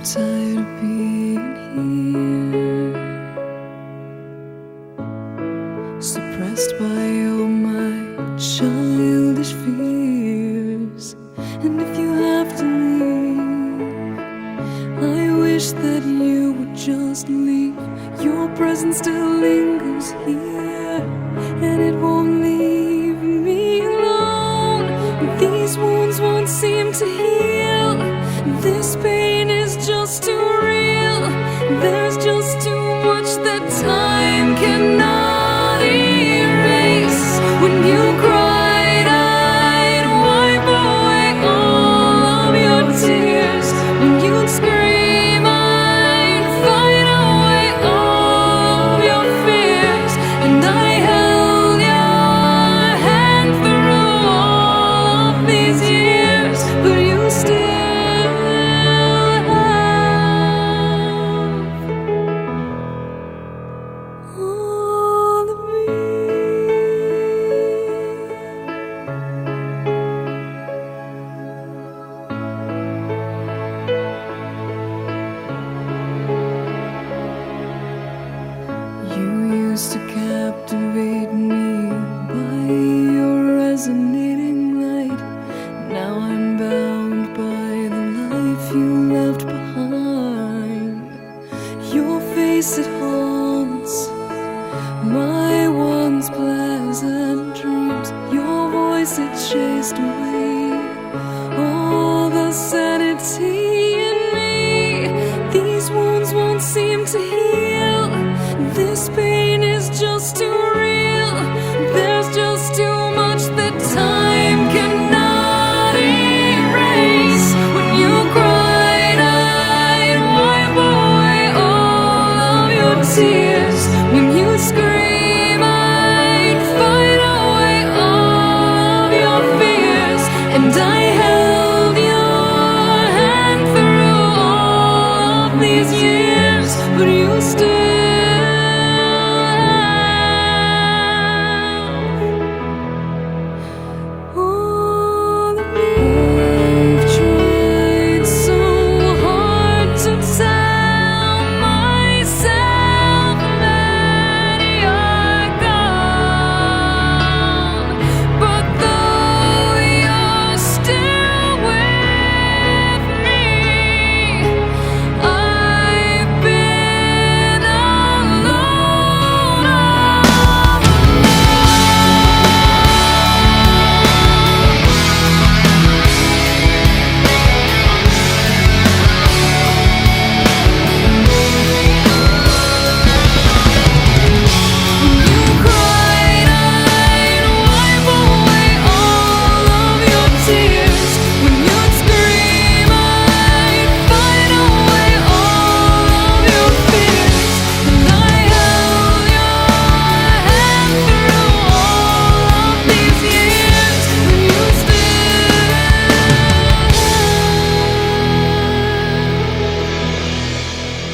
tired of being here, suppressed by all my childish fears. And if you have to leave, I wish that you would just leave. Your presence still lingers here, and it won't leave me alone. These wounds won't seem to heal. This pain is just too real. There's just too much that time cannot erase. When you cried, I'd wipe away all of your tears. When you'd scream, I'd fight away all of your fears. And I held your hand through all of these years, but you still all of me. You used to captivate me by your resonating light. Now I'm bound by the life you left behind. Your face, it haunts my once pleasant dreams. Your voice, it chased away all the sanity in me. These wounds won't seem to heal. This pain is just too real. There's just too much that time cannot erase. When you cried, I'd wipe away all of your tears. When you scream, I'd fight away all of your fears. And I held your hand through all of these years, but you still